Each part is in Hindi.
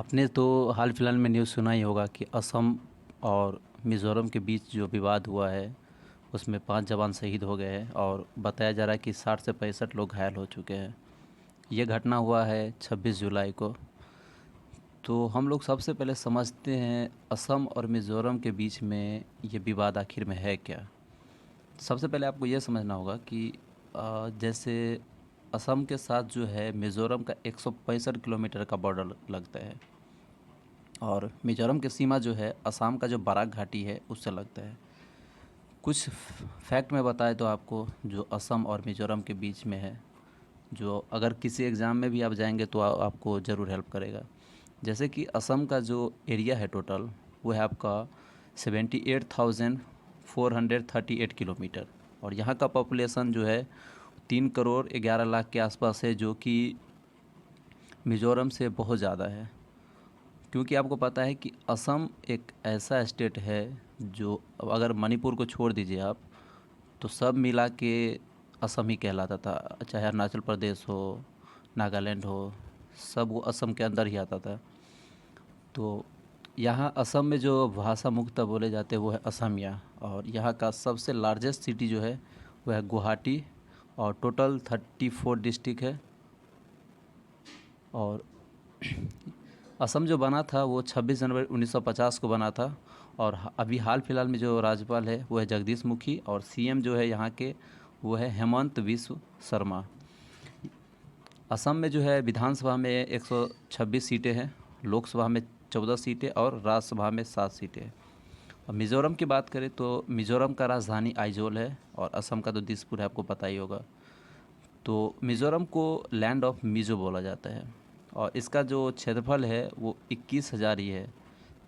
आपने तो हाल फिलहाल में न्यूज़ सुना ही होगा कि असम और मिज़ोरम के बीच जो विवाद हुआ है उसमें 5 जवान शहीद हो गए हैं और बताया जा रहा है कि 60 से 65 लोग घायल हो चुके हैं। ये घटना हुआ है 26 जुलाई को। तो हम लोग सबसे पहले समझते हैं असम और मिज़ोरम के बीच में ये विवाद आखिर में है क्या। सबसे पहले आपको ये समझना होगा कि जैसे असम के साथ जो है मिज़ोरम का 165 किलोमीटर का बॉर्डर लगता है और मिज़ोरम की सीमा जो है असम का जो बराक घाटी है उससे लगता है। कुछ फैक्ट में बताएं तो आपको जो असम और मिज़ोरम के बीच में है, जो अगर किसी एग्ज़ाम में भी आप जाएंगे तो आपको ज़रूर हेल्प करेगा। जैसे कि असम का जो एरिया है टोटल वो है आपका 78,438 किलोमीटर और यहाँ का पॉपुलेशन जो है 3 करोड़ 11 लाख के आसपास है, जो कि मिज़ोरम से बहुत ज़्यादा है। क्योंकि आपको पता है कि असम एक ऐसा स्टेट है जो अगर मणिपुर को छोड़ दीजिए आप तो सब मिला के असम ही कहलाता था। चाहे अरुणाचल प्रदेश हो, नागालैंड हो, सब वो असम के अंदर ही आता था। तो यहाँ असम में जो भाषा मुख्यतः बोले जाते हैं वो है असमिया और यहाँ का सबसे लार्जेस्ट सिटी जो है वो है गुवाहाटी और टोटल 34 डिस्ट्रिक्ट है। और असम जो बना था वो 26 जनवरी 1950 को बना था और अभी हाल फिलहाल में जो राज्यपाल है वो है जगदीश मुखी और सीएम जो है यहाँ के वो है हेमंत विश्व शर्मा। असम में जो है विधानसभा में 126 सीटें हैं, लोकसभा में 14 सीटें और राज्यसभा में 7 सीटें हैं। और मिज़ोरम की बात करें तो मिज़ोरम का राजधानी आइजोल है और असम का तो दिसपुर है, आपको पता ही होगा। तो मिज़ोरम को लैंड ऑफ मिज़ो बोला जाता है और इसका जो क्षेत्रफल है वो 21,000 ही है।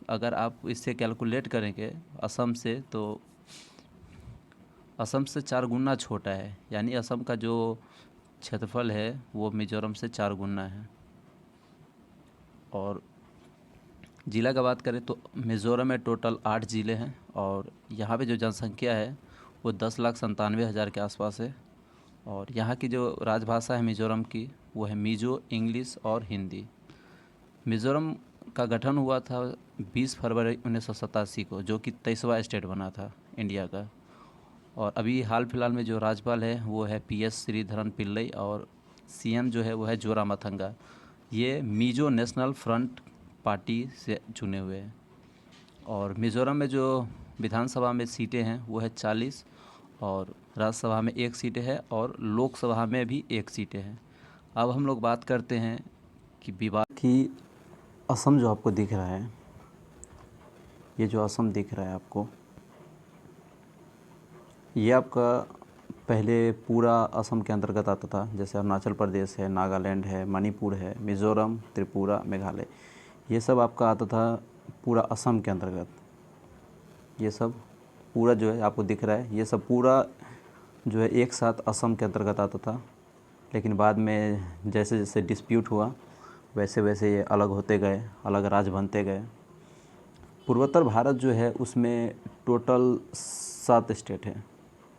अगर आप इससे कैलकुलेट करेंगे असम से तो असम से 4 गुना छोटा है, यानी असम का जो क्षेत्रफल है वो मिज़ोरम से 4 गुना है। और ज़िला का बात करें तो मिज़ोरम में टोटल 8 ज़िले हैं और यहाँ पे जो जनसंख्या है वो 10,97,000 के आसपास है। और यहाँ की जो राजभाषा है मिज़ोरम की वो है मिज़ो, इंग्लिश और हिंदी। मिज़ोरम का गठन हुआ था 20 फरवरी 1987 को, जो कि 23वां स्टेट बना था इंडिया का। और अभी हाल फिलहाल में जो राज्यपाल है वो है पीएस श्रीधरन पिल्लई और सीएम जो है वो है जोरामथंगा। ये मिज़ो नेशनल फ्रंट पार्टी से चुने हुए हैं। और मिज़ोरम में जो विधानसभा में सीटें हैं वो है 40 और राज्यसभा में 1 सीटें है और लोकसभा में भी 1 सीटें हैं। अब हम लोग बात करते हैं कि विवाद की असम जो आपको दिख रहा है, ये जो असम दिख रहा है आपको, ये आपका पहले पूरा असम के अंतर्गत आता था। जैसे अरुणाचल प्रदेश है, नागालैंड है, मणिपुर है, मिज़ोरम, त्रिपुरा, मेघालय, ये सब आपका आता था पूरा असम के अंतर्गत। ये सब पूरा जो है आपको दिख रहा है, ये सब पूरा जो है एक साथ असम के अंतर्गत आता था। लेकिन बाद में जैसे जैसे डिस्प्यूट हुआ वैसे वैसे ये अलग होते गए, अलग राज्य बनते गए। पूर्वोत्तर भारत जो है उसमें टोटल 7 स्टेट हैं।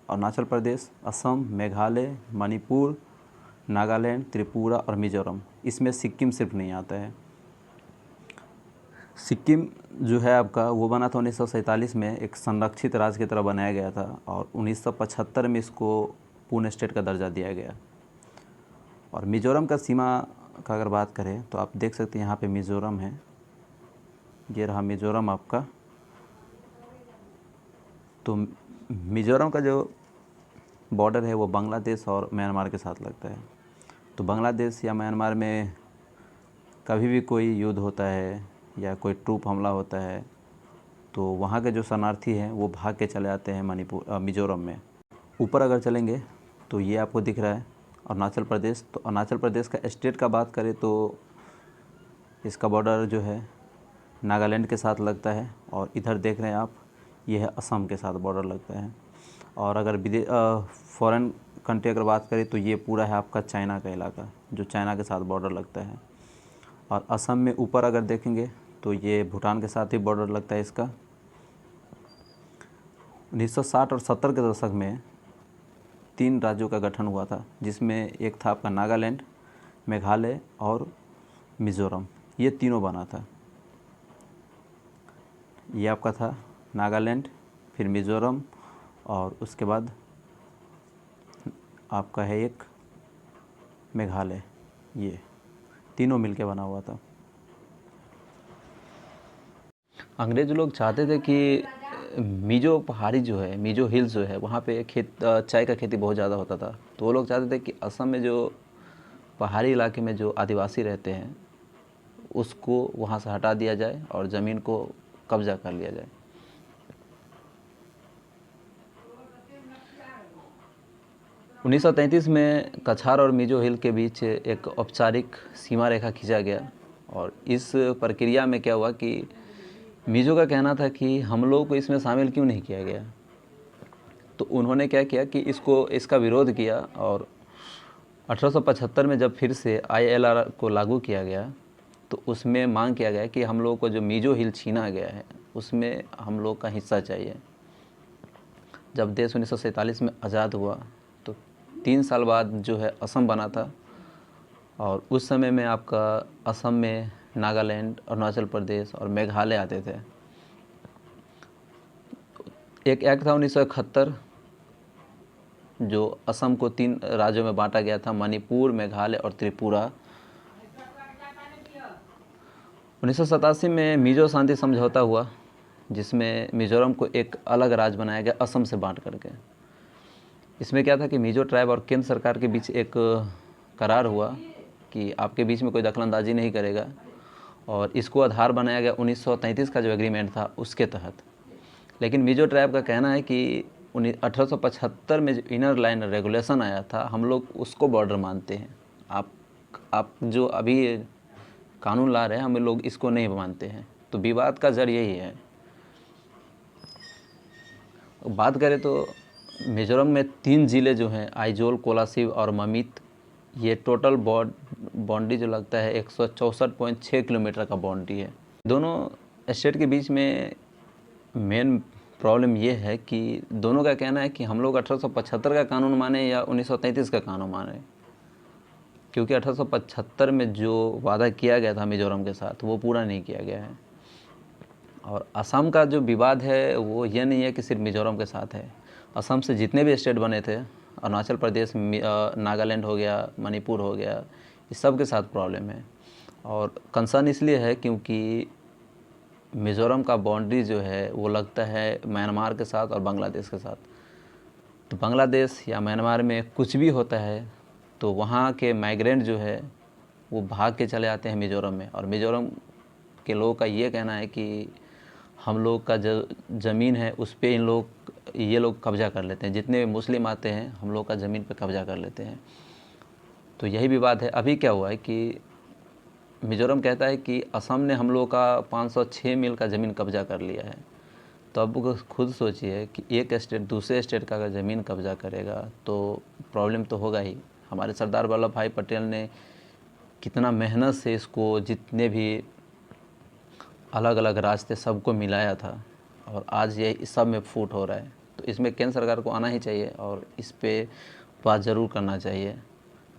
अरुणाचल प्रदेश, असम, मेघालय, मणिपुर, नागालैंड, त्रिपुरा और मिज़ोरम। इसमें सिक्किम सिर्फ नहीं आता है। सिक्किम जो है आपका वो बना था 1947 में, एक संरक्षित राज्य की तरह बनाया गया था और 1975 में इसको पूर्ण स्टेट का दर्जा दिया गया। और मिज़ोरम का सीमा का अगर बात करें तो आप देख सकते हैं यहाँ पे मिज़ोरम है, ये रहा मिज़ोरम आपका। तो मिज़ोरम का जो बॉर्डर है वो बांग्लादेश और म्यांमार के साथ लगता है। तो बांग्लादेश या म्यांमार में कभी भी कोई युद्ध होता है या कोई ट्रूप हमला होता है तो वहाँ के जो शरणार्थी हैं वो भाग के चले आते हैं मिज़ोरम में। ऊपर अगर चलेंगे तो ये आपको दिख रहा है अरुणाचल प्रदेश। तो अरुणाचल प्रदेश का स्टेट का बात करें तो इसका बॉर्डर जो है नागालैंड के साथ लगता है और इधर देख रहे हैं आप, ये है असम के साथ बॉर्डर लगता है। और अगर फॉरेन कंट्री अगर बात करें तो ये पूरा है आपका चाइना का इलाका, जो चाइना के साथ बॉर्डर लगता है। और असम में ऊपर अगर देखेंगे तो ये भूटान के साथ ही बॉर्डर लगता है इसका। 1960 और 70 के दशक में 3 राज्यों का गठन हुआ था, जिसमें एक था आपका नागालैंड, मेघालय और मिज़ोरम, ये तीनों बना था। ये आपका था नागालैंड, फिर मिज़ोरम, और उसके बाद आपका है एक मेघालय। ये तीनों मिलके बना हुआ था। अंग्रेज लोग चाहते थे कि मिजो पहाड़ी जो है, मिजो हिल्स जो है, वहाँ पे चाय का खेती बहुत ज़्यादा होता था। तो वो लोग चाहते थे कि असम में जो पहाड़ी इलाके में जो आदिवासी रहते हैं उसको वहाँ से हटा दिया जाए और ज़मीन को कब्जा कर लिया जाए। उन्नीस 1933 में कछार और मिजो हिल के बीच एक औपचारिक सीमा रेखा खींचा गया, और इस प्रक्रिया में क्या हुआ कि मिजो का कहना था कि हम लोग को इसमें शामिल क्यों नहीं किया गया। तो उन्होंने क्या किया कि इसका विरोध किया, और 1875 में जब फिर से ILR को लागू किया गया तो उसमें मांग किया गया कि हम लोग को जो मिजो हिल छीना गया है उसमें हम लोग का हिस्सा चाहिए। जब देश 1947 में आज़ाद हुआ तो 3 साल बाद जो है असम बना था, और उस समय में आपका असम में नागालैंड, अरुणाचल प्रदेश और मेघालय आते थे। एक एक्ट था 1971 जो असम को 3 राज्यों में बांटा गया था, मणिपुर, मेघालय और त्रिपुरा। 1987 में मिजो शांति समझौता हुआ जिसमें मिजोरम को एक अलग राज्य बनाया गया असम से बांट करके। इसमें क्या था कि मिजो ट्राइब और केंद्र सरकार के बीच एक करार हुआ कि आपके बीच में कोई दखलंदाजी नहीं करेगा, और इसको आधार बनाया गया 1933 का जो एग्रीमेंट था उसके तहत। लेकिन मिजो ट्राइब का कहना है कि 1875 में जो इनर लाइन रेगुलेशन आया था हम लोग उसको बॉर्डर मानते हैं, आप जो अभी कानून ला रहे हैं हम लोग इसको नहीं मानते हैं। तो विवाद का जड़ यही है। बात करें तो मिजोरम में 3 ज़िले जो हैं, आइजोल, कोलासिब और ममित, ये टोटल बाउंड्री जो लगता है 164.6 किलोमीटर का बाउंड्री है। दोनों स्टेट के बीच में मेन प्रॉब्लम ये है कि दोनों का कहना है कि हम लोग 1875 का कानून माने या 1933 का कानून माने, क्योंकि 1875 में जो वादा किया गया था मिजोरम के साथ वो पूरा नहीं किया गया है। और असम का जो विवाद है वो ये नहीं है कि सिर्फ मिजोरम के साथ है। असम से जितने भी स्टेट बने थे, अरुणाचल प्रदेश, नागालैंड हो गया, मणिपुर हो गया, इस सब के साथ प्रॉब्लम है। और कंसर्न इसलिए है क्योंकि मिज़ोरम का बाउंड्री जो है वो लगता है म्यांमार के साथ और बांग्लादेश के साथ। तो बांग्लादेश या म्यांमार में कुछ भी होता है तो वहाँ के माइग्रेंट जो है वो भाग के चले आते हैं मिज़ोरम में, और मिज़ोरम के लोगों का ये कहना है कि हम लोग का जो ज़मीन है उस पर ये लोग कब्जा कर लेते हैं, जितने मुस्लिम आते हैं हम लोग का ज़मीन पे कब्जा कर लेते हैं। तो यही विवाद है। अभी क्या हुआ है कि मिज़ोरम कहता है कि असम ने हम लोग का 506 मील का ज़मीन कब्जा कर लिया है। तो अब खुद सोचिए कि एक स्टेट दूसरे स्टेट का अगर ज़मीन कब्जा करेगा तो प्रॉब्लम तो होगा ही। हमारे सरदार वल्लभ भाई पटेल ने कितना मेहनत से इसको, जितने भी अलग अलग रास्ते सबको मिलाया था, और आज ये इस सब में फूट हो रहा है। तो इसमें केंद्र सरकार को आना ही चाहिए और इस पे बात ज़रूर करना चाहिए,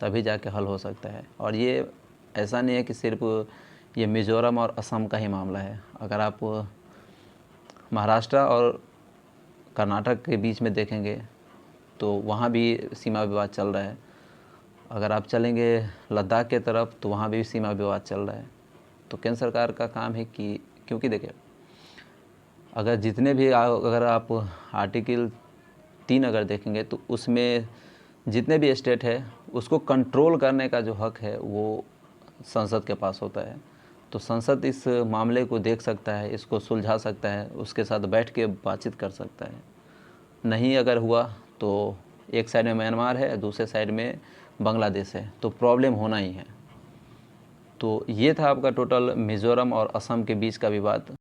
तभी जाके हल हो सकता है। और ये ऐसा नहीं है कि सिर्फ ये मिज़ोरम और असम का ही मामला है। अगर आप महाराष्ट्र और कर्नाटक के बीच में देखेंगे तो वहाँ भी सीमा विवाद चल रहा है। अगर आप चलेंगे लद्दाख के तरफ तो वहाँ भी सीमा विवाद चल रहा है। तो केंद्र सरकार का काम है कि, क्योंकि देखिए अगर आप आर्टिकल 3 अगर देखेंगे तो उसमें जितने भी स्टेट है उसको कंट्रोल करने का जो हक है वो संसद के पास होता है। तो संसद इस मामले को देख सकता है, इसको सुलझा सकता है, उसके साथ बैठ के बातचीत कर सकता है। नहीं अगर हुआ तो एक साइड में म्यांमार है, दूसरे साइड में बांग्लादेश है, तो प्रॉब्लम होना ही है। तो ये था आपका टोटल मिज़ोरम और असम के बीच का विवाद।